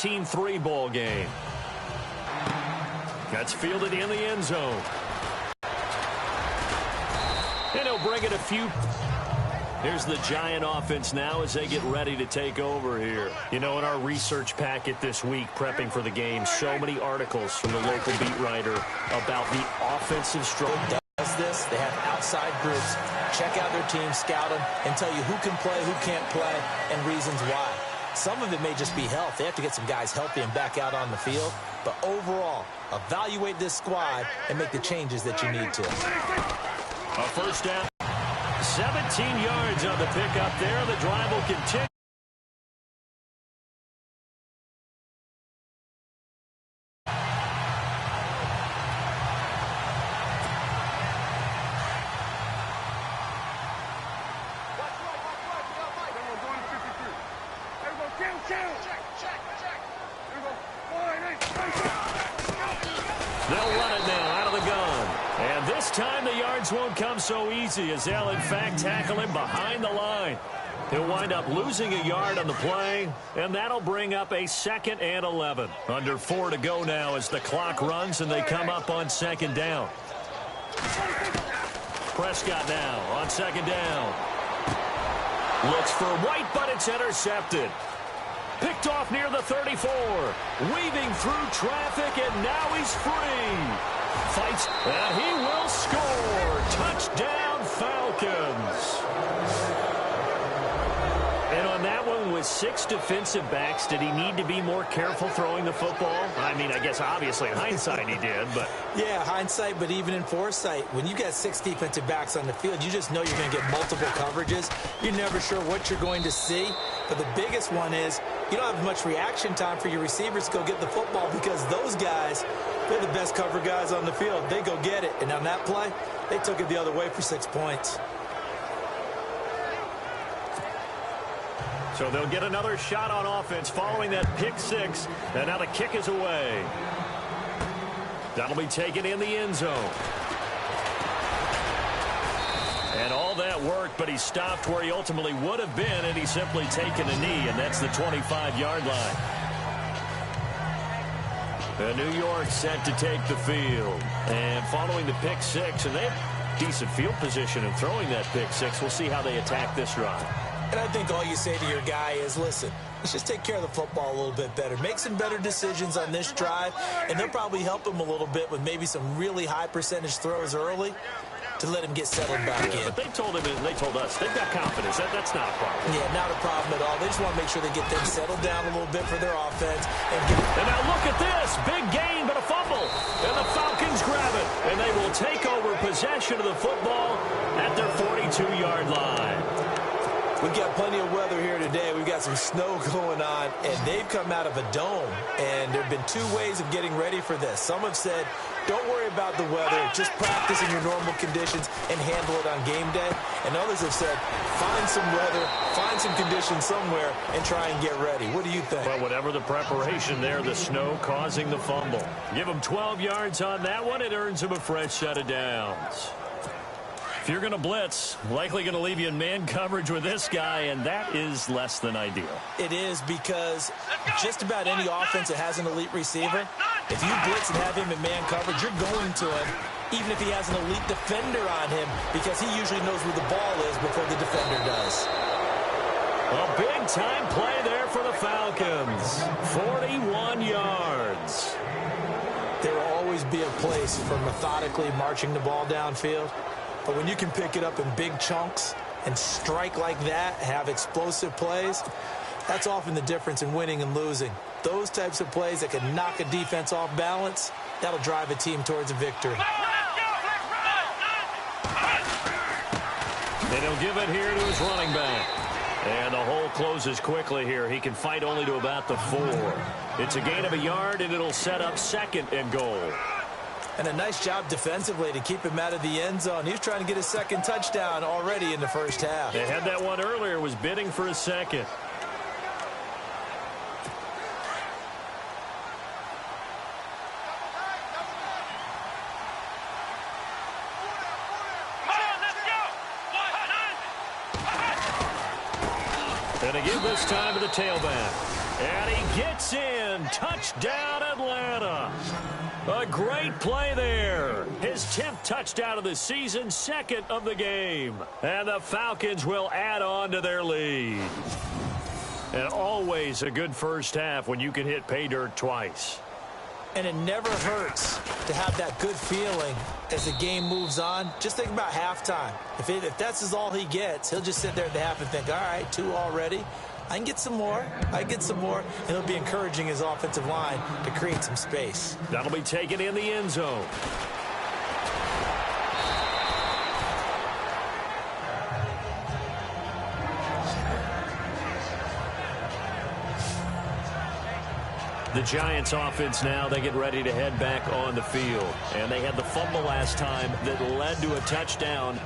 17-3 ball game. That's fielded in the end zone. And he'll bring it a few. Here's the Giant offense now as they get ready to take over here. You know, in our research packet this week, prepping for the game, so many articles from the local beat writer about the offensive struggle. Does this? They have outside groups. Check out their team, scout them, and tell you who can play, who can't play, and reasons why. Some of it may just be health. They have to get some guys healthy and back out on the field. But overall, evaluate this squad and make the changes that you need to. A first down. 17 yards on the pickup there. The drive will continue. They'll run it now out of the gun. And this time the yards won't come so easy as they'll, in fact, tackle him behind the line. He'll wind up losing a yard on the play, and that'll bring up a 2nd and 11. Under 4 to go now as the clock runs and they come up on 2nd down. Prescott now on 2nd down. Looks for White, but it's intercepted. Picked off near the 34. Weaving through traffic, and now he's free. Fights, and he will score. Touchdown, Falcons. And on that one, with 6 defensive backs, did he need to be more careful throwing the football? I mean, I guess obviously in hindsight he did, but... Yeah, hindsight, but even in foresight, when you got 6 defensive backs on the field, you just know you're going to get multiple coverages. You're never sure what you're going to see. But the biggest one is you don't have much reaction time for your receivers to go get the football because those guys, they're the best cover guys on the field. They go get it. And on that play, they took it the other way for 6 points. So they'll get another shot on offense following that pick 6. And now the kick is away. That'll be taken in the end zone. And all that worked, but he stopped where he ultimately would have been, and he's simply taken a knee, and that's the 25-yard line. And New York set to take the field. And following the pick 6, and they have decent field position in throwing that pick 6. We'll see how they attack this drive. And I think all you say to your guy is, listen, let's just take care of the football a little bit better. Make some better decisions on this drive, and they'll probably help him a little bit with maybe some really high percentage throws early to let him get settled back in. But they told him, and they told us, they've got confidence. That's not a problem. Yeah, not a problem at all. They just want to make sure they get things settled down a little bit for their offense. And now look at this. Big gain, but a fumble. And the Falcons grab it. And they will take over possession of the football at their 42-yard line. We've got plenty of weather here today. We've got some snow going on, and they've come out of a dome. And there have been 2 ways of getting ready for this. Some have said, don't worry about the weather. Just practice in your normal conditions and handle it on game day. And others have said, find some weather, find some conditions somewhere, and try and get ready. What do you think? Well, whatever the preparation there, the snow causing the fumble. Give him 12 yards on that one. It earns him a fresh set of downs. If you're going to blitz, likely going to leave you in man coverage with this guy, and that is less than ideal. It is because just about any offense that has an elite receiver, if you blitz and have him in man coverage, you're going to him, even if he has an elite defender on him, because he usually knows where the ball is before the defender does. A big-time play there for the Falcons. 41 yards. There will always be a place for methodically marching the ball downfield. But when you can pick it up in big chunks and strike like that, have explosive plays, that's often the difference in winning and losing. Those types of plays that can knock a defense off balance, that'll drive a team towards a victory. And he'll give it here to his running back. And the hole closes quickly here. He can fight only to about the 4. It's a gain of a yard, and it'll set up 2nd and goal. And a nice job defensively to keep him out of the end zone. He was trying to get his 2nd touchdown already in the first half. They had that one earlier, was bidding for his 2nd. And again this time to the tailback. And he gets in. Touchdown, Atlanta. A great play there. His 10th touchdown of the season, 2nd of the game. And the Falcons will add on to their lead. And always a good first half when you can hit pay dirt twice. And it never hurts to have that good feeling as the game moves on. Just think about halftime. If that's all he gets, he'll just sit there at the half and think, all right, 2 already. I can get some more. And he'll be encouraging his offensive line to create some space. That'll be taken in the end zone. The Giants offense now, they get ready to head back on the field. And they had the fumble last time that led to a touchdown.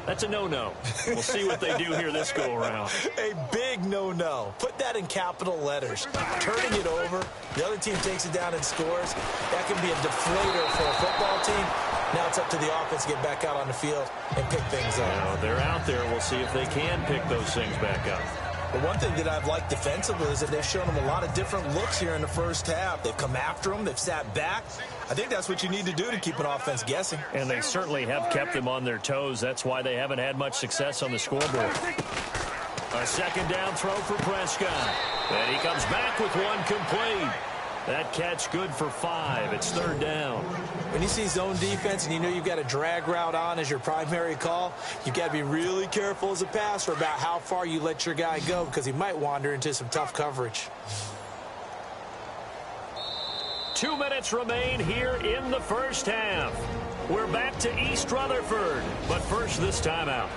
That's a no-no. We'll see what they do here this go-around. A big no-no. Put that in capital letters. Turning it over, the other team takes it down and scores. That can be a deflator for a football team. Now it's up to the offense to get back out on the field and pick things up. Now, they're out there. We'll see if they can pick those things back up. But one thing that I've liked defensively is that they've shown them a lot of different looks here in the first half. They've come after them. They've sat back. I think that's what you need to do to keep an offense guessing. And they certainly have kept them on their toes. That's why they haven't had much success on the scoreboard. A second down throw for Prescott. And he comes back with one complete. That catch good for 5. It's 3rd down. When you see zone defense and you know you've got a drag route on as your primary call, you've got to be really careful as a passer about how far you let your guy go because he might wander into some tough coverage. 2 minutes remain here in the first half. We're back to East Rutherford, but first this timeout.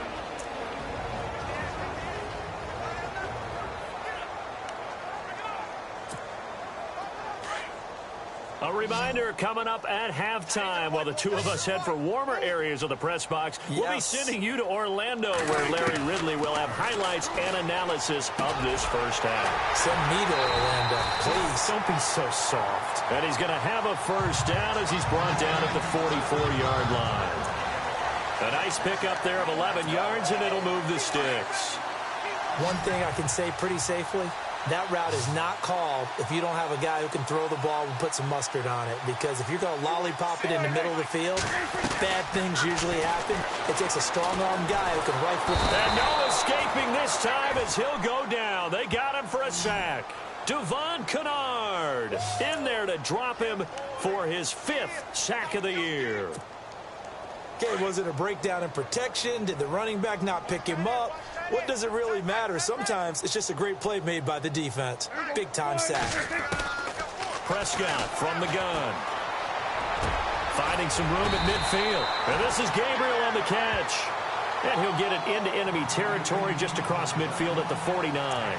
A reminder coming up at halftime while the two of us head for warmer areas of the press box. Yes. We'll be sending you to Orlando where Larry Ridley will have highlights and analysis of this first half. Send me to Orlando, please. Don't be so soft. And he's going to have a first down as he's brought down at the 44-yard line. A nice pickup there of 11 yards, and it'll move the sticks. One thing I can say pretty safely, that route is not called if you don't have a guy who can throw the ball and put some mustard on it. Because if you're going to lollipop it in the middle of the field, bad things usually happen. It takes a strong-arm guy who can rifle. And no escaping this time as he'll go down. They got him for a sack. Devon Kennard in there to drop him for his 5th sack of the year. Okay, was it a breakdown in protection? Did the running back not pick him up? What does it really matter? Sometimes it's just a great play made by the defense. Big-time sack. Prescott from the gun. Finding some room at midfield. And this is Gabriel on the catch. And he'll get it into enemy territory just across midfield at the 49.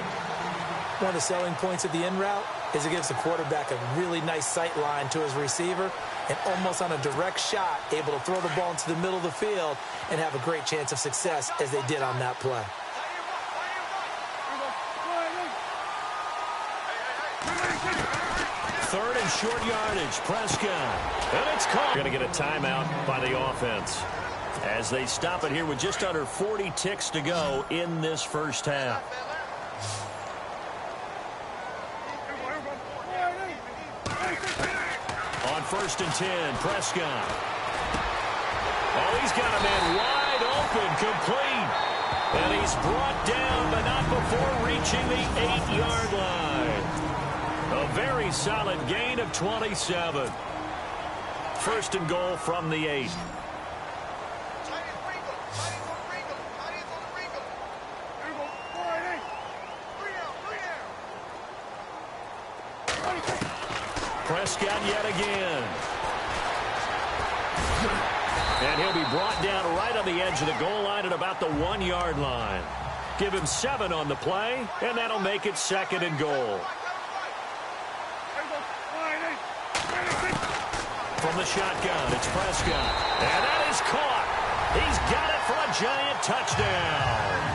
One of the selling points of the in route is it gives the quarterback a really nice sight line to his receiver and almost on a direct shot able to throw the ball into the middle of the field and have a great chance of success as they did on that play. Third and short yardage, Prescott. And it's caught. Going to get a timeout by the offense as they stop it here with just under 40 ticks to go in this first half. On 1st and 10, Prescott. Oh, he's got a man wide open, complete. And he's brought down, but not before reaching the 8-yard line. A very solid gain of 27. 1st and goal from the 8. Prescott yet again. And he'll be brought down right on the edge of the goal line at about the 1-yard line. Give him 7 on the play, and that'll make it 2nd and goal. From the shotgun, it's Prescott. And that is caught. He's got it for a giant touchdown.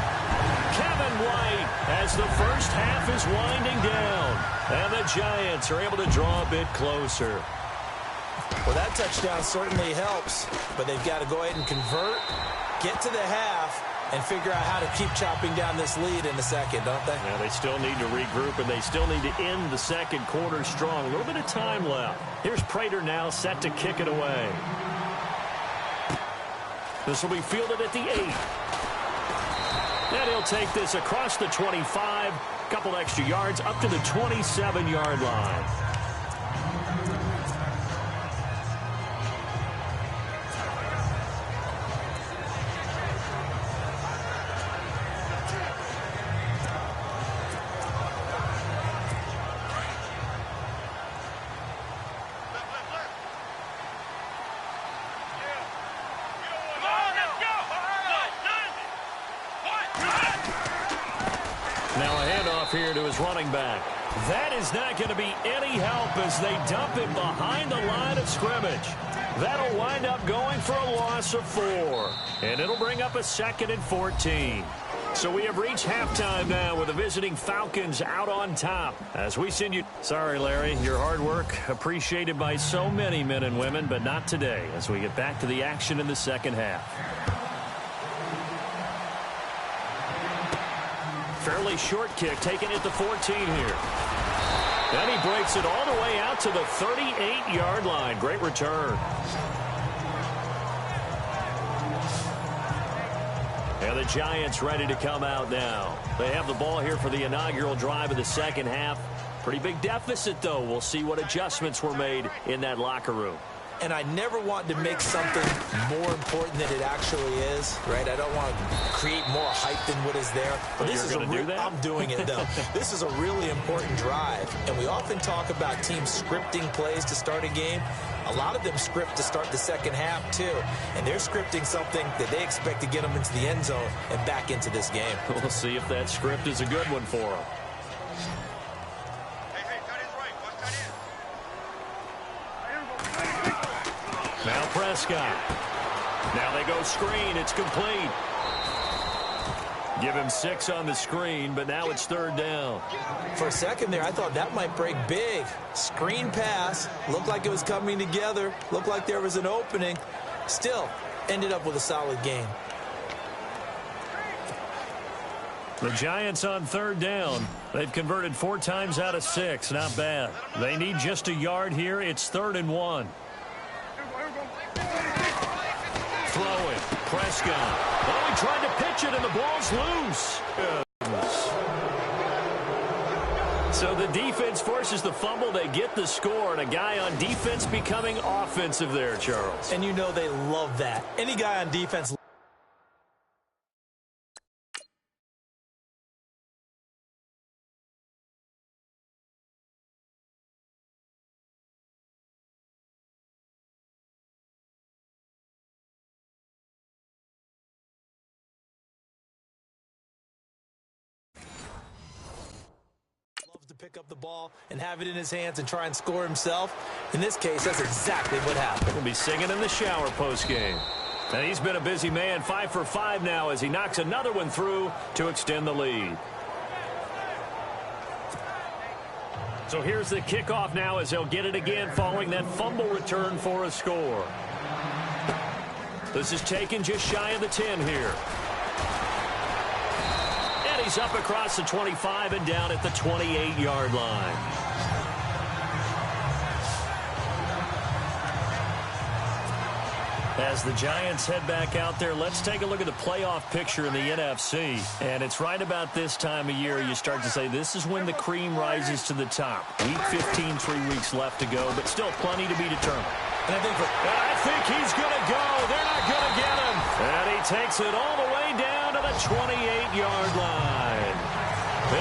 Kevin White as the first half is winding down. And the Giants are able to draw a bit closer. Well, that touchdown certainly helps, but they've got to go ahead and convert, get to the half, and figure out how to keep chopping down this lead in the second, don't they? Yeah, they still need to regroup, and they still need to end the second quarter strong. A little bit of time left. Here's Prater now set to kick it away. This will be fielded at the 8. And he'll take this across the 25. Couple extra yards up to the 27-yard line. Here to his running back. That is not going to be any help as they dump him behind the line of scrimmage. That'll wind up going for a loss of 4. And it'll bring up a 2nd and 14. So we have reached halftime now with the visiting Falcons out on top. As we send you... Sorry, Larry, your hard work appreciated by so many men and women, but not today as we get back to the action in the second half. Fairly short kick taken at the 14 here. Then he breaks it all the way out to the 38-yard line. Great return. And the Giants ready to come out now. They have the ball here for the inaugural drive of the second half. Pretty big deficit, though. We'll see what adjustments were made in that locker room. And I never want to make something more important than it actually is, right? I don't want to create more hype than what is there. But this is I'm doing it, though. This is a really important drive. And we often talk about teams scripting plays to start a game. A lot of them script to start the second half, too. And they're scripting something that they expect to get them into the end zone and back into this game. We'll see if that script is a good one for them. Now Prescott. Now they go screen. It's complete. Give him 6 on the screen, but now it's 3rd down. For a second there, I thought that might break big. Screen pass. Looked like it was coming together. Looked like there was an opening. Still, ended up with a solid gain. The Giants on 3rd down. They've converted 4 times out of 6. Not bad. They need just a yard here. It's 3rd and 1. Throw it. Prescott. Oh, he tried to pitch it, and the ball's loose. So the defense forces the fumble. They get the score, and a guy on defense becoming offensive there, Charles. And you know they love that. Any guy on defense... pick up the ball and have it in his hands and try and score himself. In this case, that's exactly what happened. He'll be singing in the shower postgame. And he's been a busy man, 5 for 5 now as he knocks another one through to extend the lead. So here's the kickoff now as they'll get it again following that fumble return for a score. This is taken just shy of the 10 here. He's up across the 25 and down at the 28-yard line. As the Giants head back out there, let's take a look at the playoff picture in the NFC. And it's right about this time of year you start to say this is when the cream rises to the top. Week 15, 3 weeks left to go, but still plenty to be determined. And I think he's going to go. They're not going to get him. And he takes it all the way down to the 28-yard line.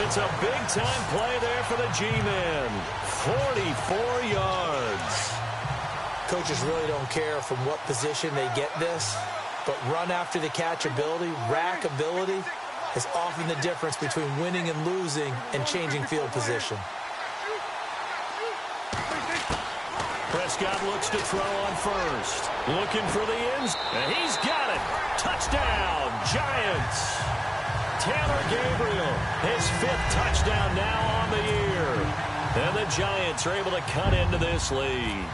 It's a big-time play there for the G-men. 44 yards. Coaches really don't care from what position they get this, but run after the catch ability, rack ability, is often the difference between winning and losing and changing field position. Prescott looks to throw on first. Looking for the ends. And he's got it. Touchdown, Giants. Taylor Gabriel, his 5th touchdown now on the year. And the Giants are able to cut into this lead.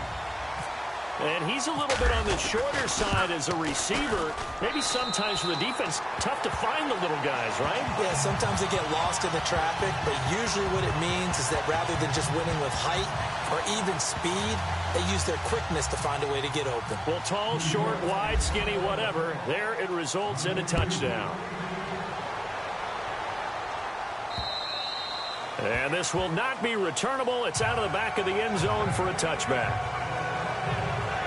And he's a little bit on the shorter side as a receiver. Maybe sometimes for the defense, tough to find the little guys, right? Yeah, sometimes they get lost in the traffic, but usually what it means is that rather than just winning with height or even speed, they use their quickness to find a way to get open. Well, tall, short, wide, skinny, whatever, there it results in a touchdown. And this will not be returnable. It's out of the back of the end zone for a touchback.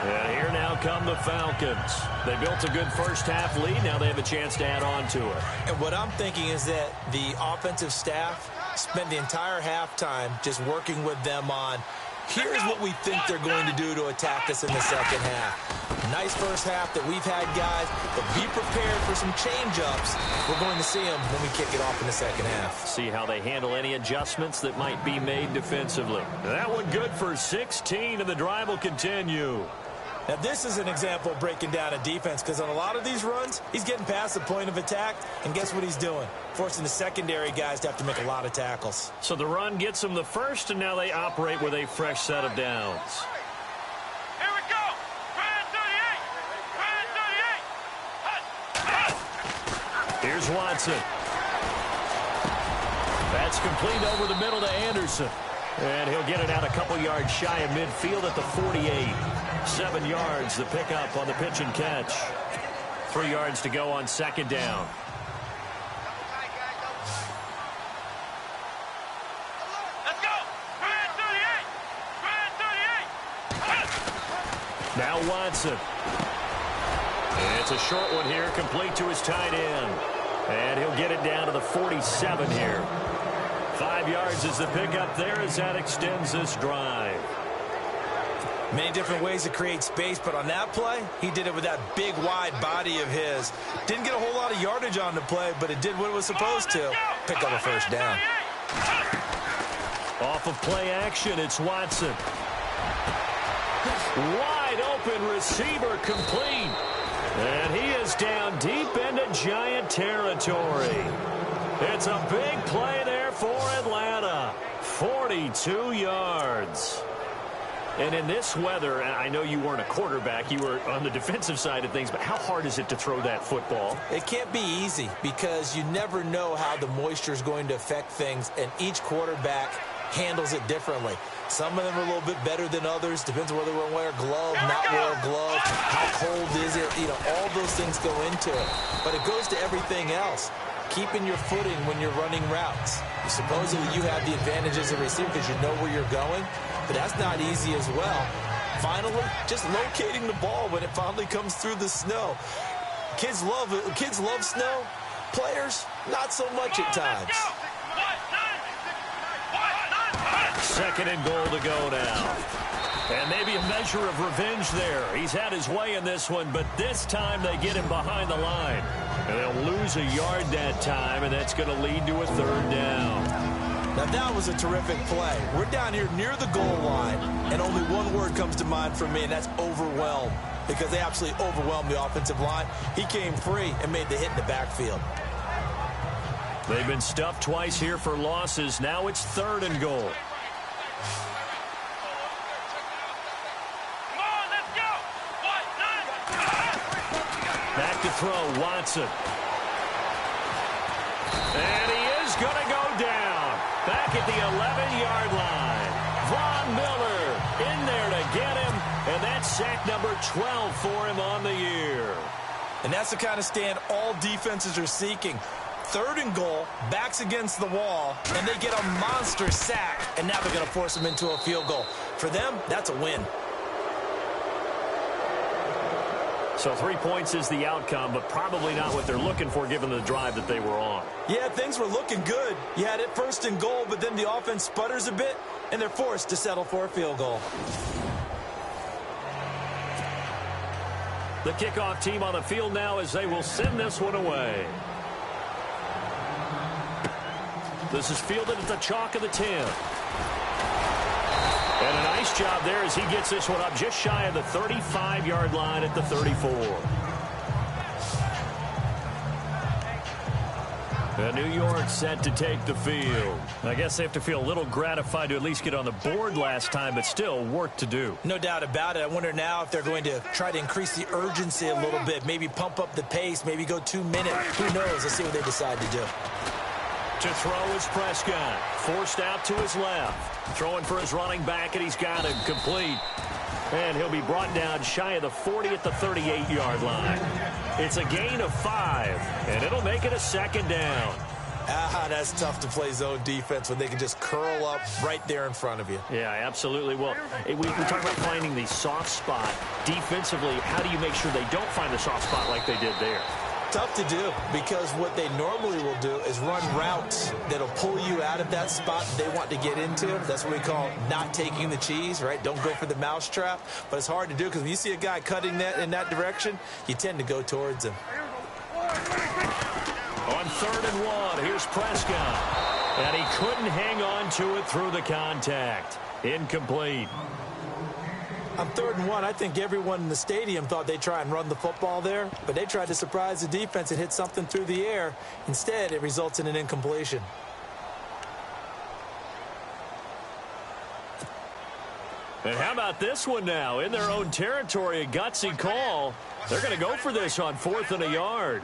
And here now come the Falcons. They built a good first-half lead. Now they have a chance to add on to it. And what I'm thinking is that the offensive staff spent the entire halftime just working with them on, here's what we think they're going to do to attack us in the second half. Nice first half that we've had, guys, but be prepared for some change-ups. We're going to see them when we kick it off in the second half. See how they handle any adjustments that might be made defensively. That one good for 16, and the drive will continue. Now, this is an example of breaking down a defense because on a lot of these runs, he's getting past the point of attack, and guess what he's doing? Forcing the secondary guys to have to make a lot of tackles. So the run gets them the first, and now they operate with a fresh set of downs. Here we go. Try 38. Here's Watson. That's complete over the middle to Anderson. And he'll get it out a couple yards shy of midfield at the 48. 7 yards, the pickup on the pitch and catch. 3 yards to go on second down. Let's go. Try 38. Now Watson. And it's a short one here, complete to his tight end. And he'll get it down to the 47 here. 5 yards is the pickup there as that extends this drive. Many different ways to create space, but on that play, he did it with that big, wide body of his. Didn't get a whole lot of yardage on the play, but it did what it was supposed to. Pick up a first down. Off of play action, it's Watson. Wide open receiver complete. And he is down deep into Giant territory. It's a big play there for Atlanta. 42 yards. And in this weather, and I know you weren't a quarterback, you were on the defensive side of things, but how hard is it to throw that football? It can't be easy because you never know how the moisture is going to affect things, and each quarterback handles it differently. Some of them are a little bit better than others. Depends on whether we're wearing a glove, not wear a glove, how cold is it. You know, all those things go into it. But it goes to everything else. Keeping your footing when you're running routes. Supposedly you have the advantage as a receiver because you know where you're going, but that's not easy as well. Finally, just locating the ball when it finally comes through the snow. Kids love it. Kids love snow. Players, not so much at times. Second and goal to go now. And maybe a measure of revenge there. He's had his way in this one, but this time they get him behind the line. And they'll lose a yard that time, and that's going to lead to a third down. Now, that was a terrific play. We're down here near the goal line, and only one word comes to mind for me, and that's overwhelmed, because they absolutely overwhelmed the offensive line. He came free and made the hit in the backfield. They've been stuffed twice here for losses. Now it's third and goal. Back to throw, Watson. And he is going to go down. Back at the 11-yard line. Von Miller in there to get him. And that's sack number 12 for him on the year. And that's the kind of stand all defenses are seeking. Third and goal, backs against the wall, and they get a monster sack. And now they're going to force them into a field goal. For them, that's a win. So 3 points is the outcome, but probably not what they're looking for given the drive that they were on. Yeah, things were looking good. You had it first and goal, but then the offense sputters a bit, and they're forced to settle for a field goal. The kickoff team on the field now as they will send this one away. This is fielded at the chalk of the 10. And a nice job there as he gets this one up just shy of the 35-yard line at the 34. New York set to take the field. I guess they have to feel a little gratified to at least get on the board last time, but still work to do. No doubt about it. I wonder now if they're going to try to increase the urgency a little bit, maybe pump up the pace, maybe go 2 minutes. Who knows? Let's see what they decide to do. To throw is Prescott. Forced out to his left. Throwing for his running back, and he's got him complete. And he'll be brought down shy of the 40 at the 38-yard line. It's a gain of 5, and it'll make it a second down. That's tough to play zone defense when they can just curl up right there in front of you. Yeah, absolutely. Well, we talk about finding the soft spot. Defensively, how do you make sure they don't find the soft spot like they did there? Tough to do, because what they normally will do is run routes that'll pull you out of that spot they want to get into. That's what we call not taking the cheese, right? Don't go for the mousetrap. But it's hard to do because when you see a guy cutting that in that direction, you tend to go towards him. On 3rd and 1, here's Prescott. And he couldn't hang on to it through the contact. Incomplete. On 3rd and 1, I think everyone in the stadium thought they'd try and run the football there, but they tried to surprise the defense and hit something through the air. Instead, it results in an incompletion. And how about this one now? In their own territory, a gutsy call. They're going to go for this on 4th and a yard.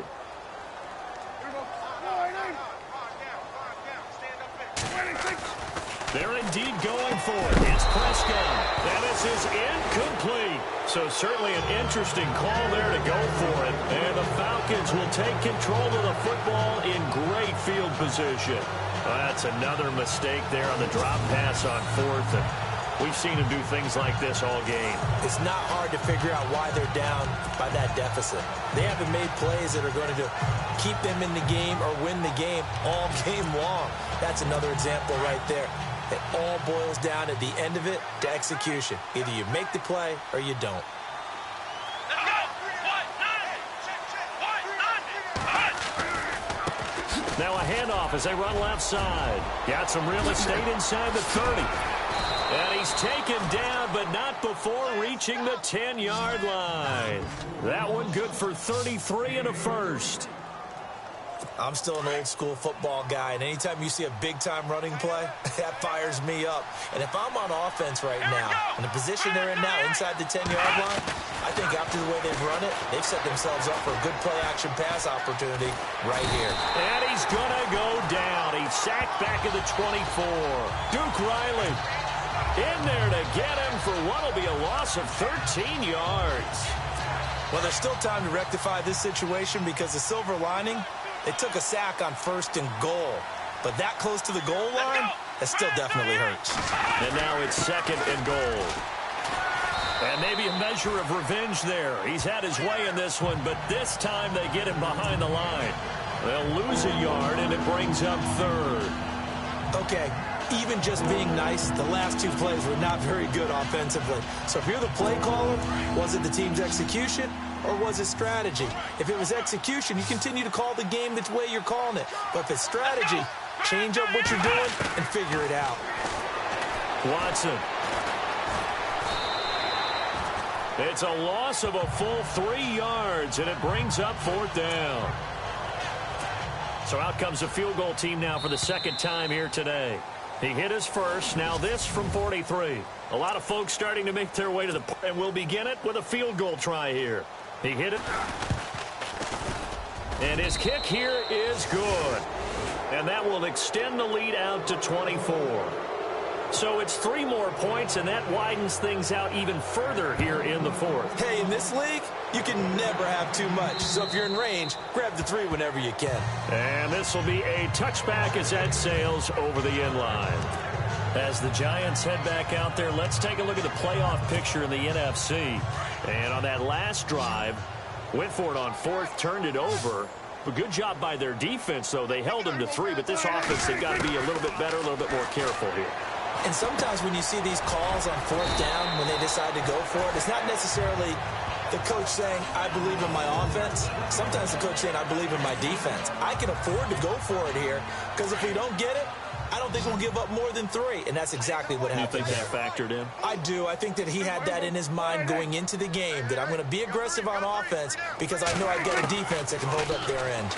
They're indeed going for it. It's Prescott. And this is incomplete. So certainly an interesting call there to go for it. And the Falcons will take control of the football in great field position. Well, that's another mistake there on the drop pass on 4th. And we've seen him do things like this all game. It's not hard to figure out why they're down by that deficit. They haven't made plays that are going to keep them in the game or win the game all game long. That's another example right there. It all boils down at the end of it to execution. Either you make the play or you don't. Now a handoff as they run left side. Got some real estate inside the 30. And he's taken down, but not before reaching the 10-yard line. That one good for 33 and a first. I'm still an old-school football guy, and anytime you see a big-time running play, that fires me up. And if I'm on offense right now, in the position they're in now, inside the 10-yard line, I think after the way they've run it, they've set themselves up for a good play-action pass opportunity right here. And he's going to go down. He's sacked back at the 24. Duke Riley in there to get him for what will be a loss of 13 yards. Well, there's still time to rectify this situation because the silver lining, they took a sack on 1st and goal. But that close to the goal line, that still definitely hurts. And now it's 2nd and goal. And maybe a measure of revenge there. He's had his way in this one, but this time they get him behind the line. They'll lose a yard, and it brings up 3rd. Okay, even just being nice, the last 2 plays were not very good offensively. So if you're the play caller, was it the team's execution or was it strategy? If it was execution, you continue to call the game the way you're calling it. But if it's strategy, change up what you're doing and figure it out. Watson. It's a loss of a full 3 yards, and it brings up 4th down. So out comes the field goal team now for the 2nd time here today. He hit his first. Now this from 43. A lot of folks starting to make their way to the point, and we'll begin it with a field goal try here. He hit it. And his kick here is good. And that will extend the lead out to 24. So it's 3 more points, and that widens things out even further here in the 4th. Hey, in this league, you can never have too much. So if you're in range, grab the 3 whenever you can. And this will be a touchback as that sails over the end line. As the Giants head back out there, let's take a look at the playoff picture in the NFC. And on that last drive, went for it on 4th, turned it over. A good job by their defense, though. They held them to 3, but this offense, they've got to be a little bit better, a little bit more careful here. And sometimes when you see these calls on 4th down, when they decide to go for it, it's not necessarily the coach saying, I believe in my offense. Sometimes the coach saying, I believe in my defense. I can afford to go for it here because if we don't get it, I don't think we'll give up more than 3. And that's exactly what happened. You think that factored in? I do. I think that he had that in his mind going into the game, that I'm going to be aggressive on offense because I know I've got a defense that can hold up their end.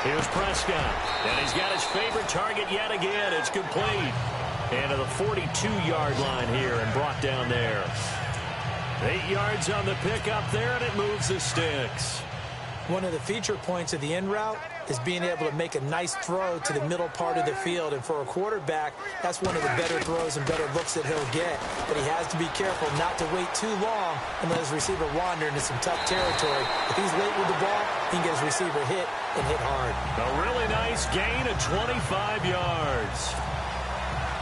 Here's Prescott, and he's got his favorite target yet again. It's complete. And to the 42-yard line here and brought down there. 8 yards on the pickup there, and it moves the sticks. One of the feature points of the in route is being able to make a nice throw to the middle part of the field. And for a quarterback, that's one of the better throws and better looks that he'll get. But he has to be careful not to wait too long and let his receiver wander into some tough territory. If he's late with the ball, he can get his receiver hit and hit hard. A really nice gain of 25 yards.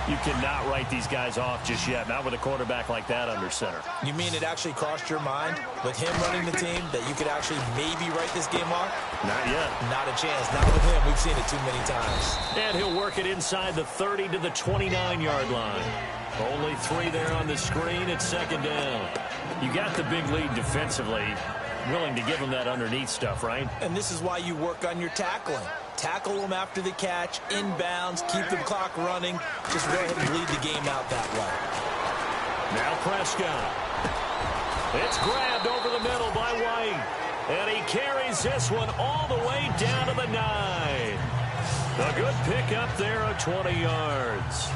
You cannot write these guys off just yet, not with a quarterback like that under center. You mean it actually crossed your mind with him running the team that you could actually maybe write this game off? Not yet. Not a chance. Not with him. We've seen it too many times. And he'll work it inside the 30 to the 29-yard line. Only 3 there on the screen at second down. You got the big lead defensively. Willing to give him that underneath stuff, right? And this is why you work on your tackling. Tackle them after the catch, inbounds, keep the clock running. Just go ahead and bleed the game out that way. Now Prescott. It's grabbed over the middle by White. And he carries this one all the way down to the 9. A good pickup there of 20 yards.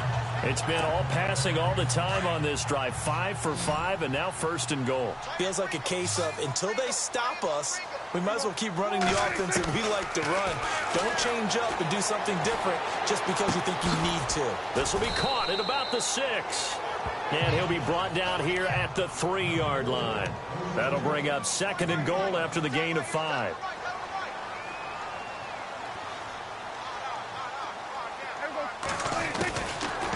It's been all passing all the time on this drive. 5 for 5, and now 1st and goal. Feels like a case of until they stop us, we might as well keep running the offense that we like to run. Don't change up and do something different just because you think you need to. This will be caught at about the 6. And he'll be brought down here at the 3-yard line. That'll bring up 2nd and goal after the gain of 5.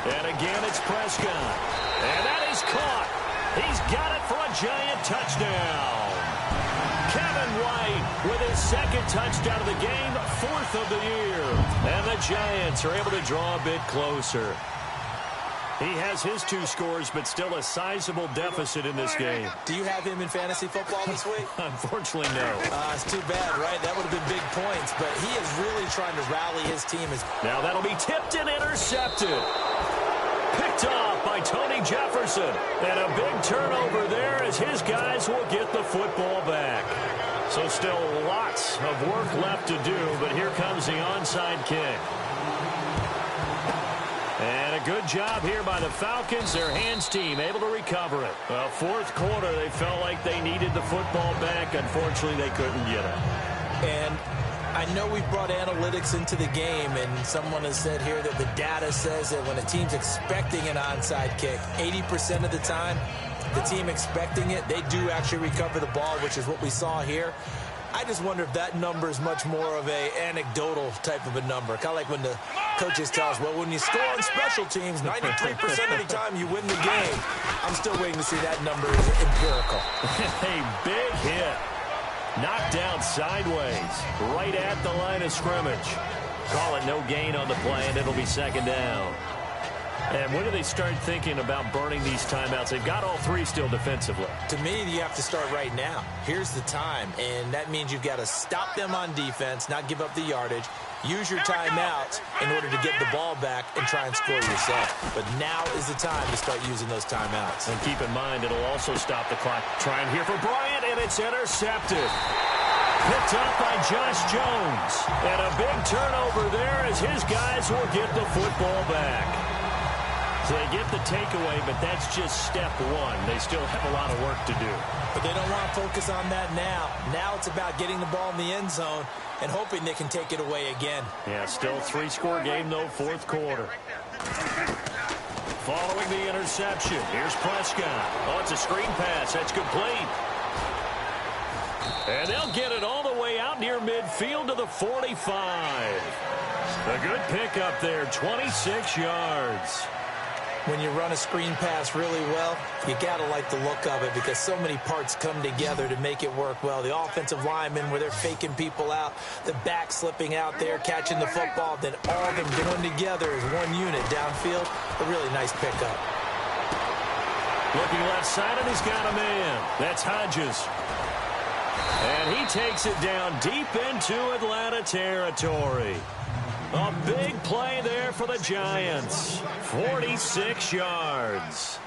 And again, it's Prescott. And that is caught. He's got it for a giant touchdown. Kevin White with his 2nd touchdown of the game, 4th of the year. And the Giants are able to draw a bit closer. He has his 2 scores, but still a sizable deficit in this game. Do you have him in fantasy football this week? Unfortunately, no. It's too bad, right? That would have been big points, but he is really trying to rally his team. Now that'll be tipped and intercepted. Picked off by Tony Jefferson. And a big turnover there as his guys will get the football back. So still lots of work left to do, but here comes the onside kick. And a good job here by the Falcons. Their hands team able to recover it. Well, 4th quarter, they felt like they needed the football back. Unfortunately, they couldn't get it. And I know we brought analytics into the game, and someone has said here that the data says that when a team's expecting an onside kick, 80% of the time, the team expecting it, they do actually recover the ball, which is what we saw here. I just wonder if that number is much more of a anecdotal type of a number. Kind of like when the coaches tell us, well, when you score on special teams, 93% of the time you win the game. I'm still waiting to see that number is empirical. A big hit. Knocked down sideways, right at the line of scrimmage. Call it no gain on the play, and it'll be 2nd down. And when do they start thinking about burning these timeouts? They've got all 3 still defensively. To me, you have to start right now. Here's the time, and that means you've got to stop them on defense, not give up the yardage, use your timeouts in order to get the ball back and try and score yourself. But now is the time to start using those timeouts. And keep in mind, it'll also stop the clock. Trying here for Bryant, and it's intercepted. Picked up by Josh Jones. And a big turnover there as his guys will get the football back. So they get the takeaway, but that's just step 1. They still have a lot of work to do. But they don't want to focus on that now. Now it's about getting the ball in the end zone and hoping they can take it away again. Yeah, still 3-score game, though, 4th quarter. Following the interception, here's Prescott. Oh, it's a screen pass. That's complete. And they'll get it all the way out near midfield to the 45. A good pickup there, 26 yards. When you run a screen pass really well, you got to like the look of it because so many parts come together to make it work well. The offensive linemen where they're faking people out, the back slipping out there, catching the football, then all of them going together as one unit downfield. A really nice pickup. Looking left side, and he's got a man. That's Hodges. And he takes it down deep into Atlanta territory. A big play there for the Giants. 46 yards.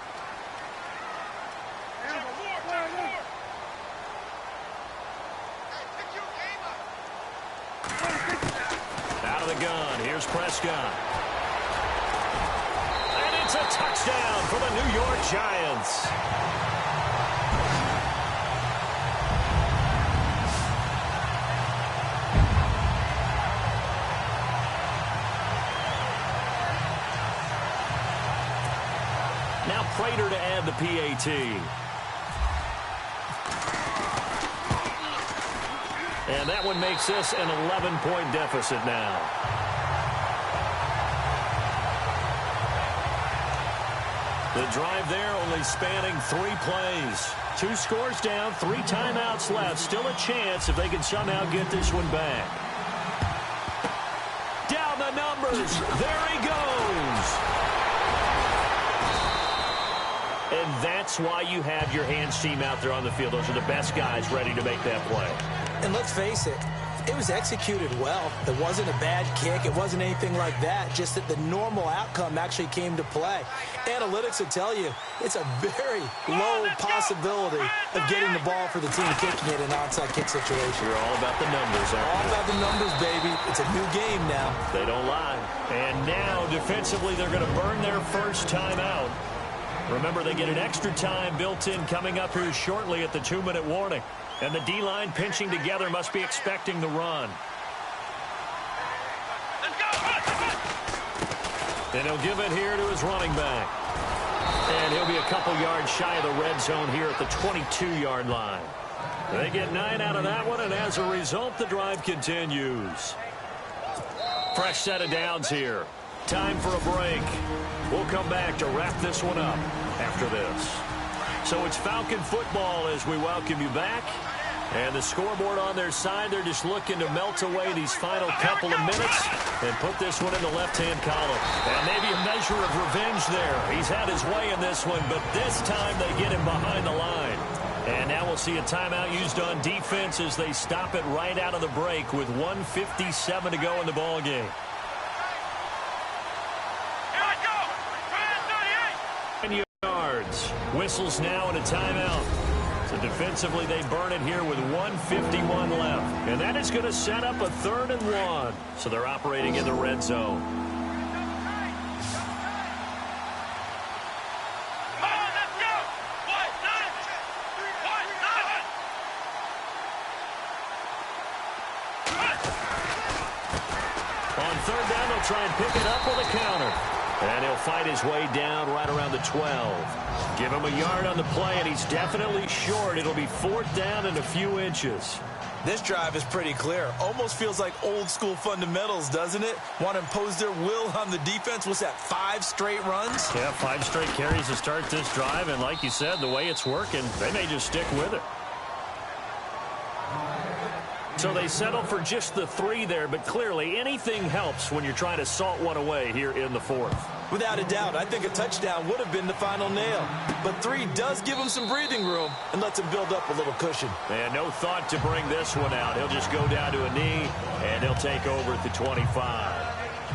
out of the gun. Here's Prescott. And it's a touchdown for the New York Giants. Now Prater to add the PAT. And that one makes this an 11-point deficit now. The drive there only spanning 3 plays. 2 scores down, 3 timeouts left. Still a chance if they can somehow get this one back. Down the numbers. There he goes. And that's why you have your hands team out there on the field. Those are the best guys ready to make that play. And let's face it, it was executed well. It wasn't a bad kick. It wasn't anything like that. Just that the normal outcome actually came to play. Analytics will tell you it's a very low possibility of getting the ball for the team kicking it in an onside kick situation. You're all about the numbers, aren't you? All about the numbers, baby. It's a new game now. They don't lie. And now, defensively, they're going to burn their first timeout. Remember, they get an extra time built in coming up here shortly at the 2-minute warning. And the D-line pinching together must be expecting the run. Let's go! And he'll give it here to his running back. And he'll be a couple yards shy of the red zone here at the 22-yard line. They get 9 out of that one, and as a result, the drive continues. Fresh set of downs here. Time for a break. We'll come back to wrap this one up after this. So it's Falcon football as we welcome you back. And the scoreboard on their side, they're just looking to melt away these final couple of minutes and put this one in the left-hand column. And maybe a measure of revenge there. He's had his way in this one, but this time they get him behind the line. And now we'll see a timeout used on defense as they stop it right out of the break with 1:57 to go in the ballgame. Here we go! 38! Yards. Whistles now and a timeout. So defensively, they burn it here with 1:51 left. And that is going to set up a 3rd and 1. So they're operating in the red zone. Come on, let's go! White, nine! White, nine! On 3rd down, they'll try and pick it up with a counter. And he'll fight his way down right around the 12. Give him a yard on the play, and he's definitely short. It'll be 4th down and a few inches. This drive is pretty clear. Almost feels like old-school fundamentals, doesn't it? Want to impose their will on the defense. What's that, 5 straight runs? Yeah, 5 straight carries to start this drive. And like you said, the way it's working, they may just stick with it. So they settle for just the 3 there, but clearly anything helps when you're trying to salt one away here in the 4th. Without a doubt, I think a touchdown would have been the final nail. But 3 does give him some breathing room and lets him build up a little cushion. And no thought to bring this one out. He'll just go down to a knee, and he'll take over at the 25.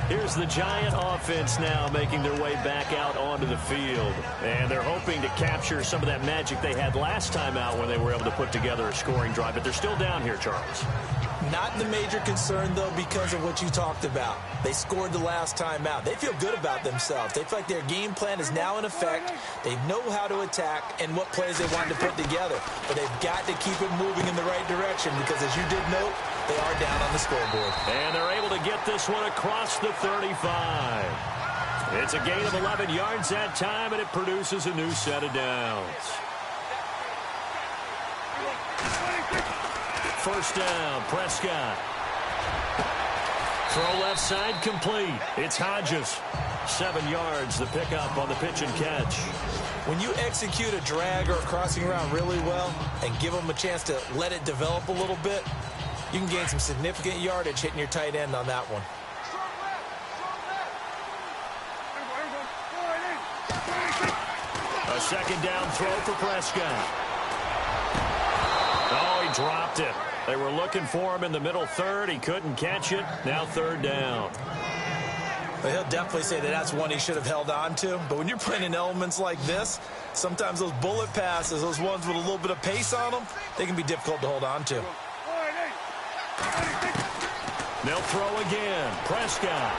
Here's the Giant offense now making their way back out onto the field. And they're hoping to capture some of that magic they had last time out when they were able to put together a scoring drive. But they're still down here, Charles. Not the major concern, though, because of what you talked about. They scored the last time out. They feel good about themselves. They feel like their game plan is now in effect. They know how to attack and what plays they want to put together. But they've got to keep it moving in the right direction because, as you did note, they are down on the scoreboard. And they're able to get this one across the 35. It's a gain of 11 yards that time, and it produces a new set of downs. 1st down, Prescott. Throw left side complete. It's Hodges. 7 yards, the pickup on the pitch and catch. When you execute a drag or a crossing route really well and give them a chance to let it develop a little bit, you can gain some significant yardage hitting your tight end on that one. A 2nd down throw for Prescott. Oh, he dropped it. They were looking for him in the middle 3rd. He couldn't catch it. Now 3rd down. Well, he'll definitely say that that's one he should have held on to. But when you're playing in elements like this, sometimes those bullet passes, those ones with a little bit of pace on them, they can be difficult to hold on to. They'll throw again. Prescott.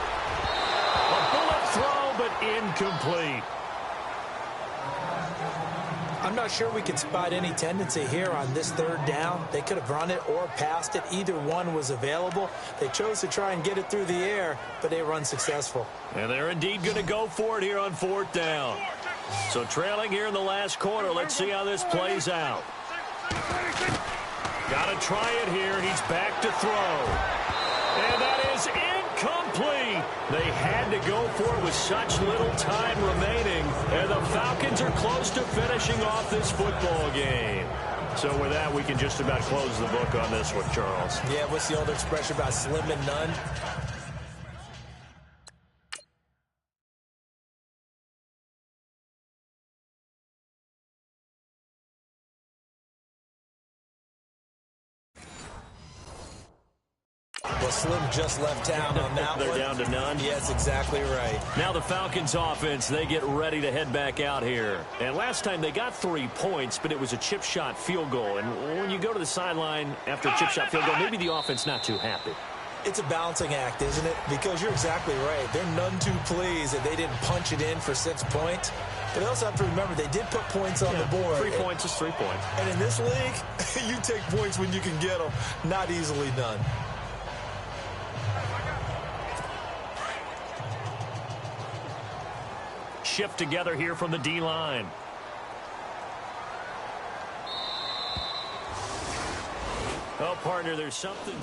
A bullet throw, but incomplete. I'm not sure we can spot any tendency here on this third down. They could have run it or passed it. Either one was available. They chose to try and get it through the air, but they were unsuccessful. And they're indeed going to go for it here on fourth down. So trailing here in the last quarter. Let's see how this plays out. Got to try it here, and he's back to throw. And that is incomplete. They had to go for it with such little time remaining. And the Falcons are close to finishing off this football game. So with that, we can just about close the book on this one, Charles. Yeah, what's the old expression about slim and none? Well, Slim just left town on that They're one. down to none. Yes, exactly right. Now the Falcons offense, they get ready to head back out here. And last time they got 3 points, but it was a chip shot field goal. And when you go to the sideline after a chip shot field goal, maybe the offense not too happy. It's a balancing act, isn't it? Because you're exactly right. They're none too pleased that they didn't punch it in for 6 points. But they also have to remember they did put points on the board. 3 points is 3 points. And in this league, you take points when you can get them. Not easily done. Shift together here from the D-line. Oh, partner, there's something...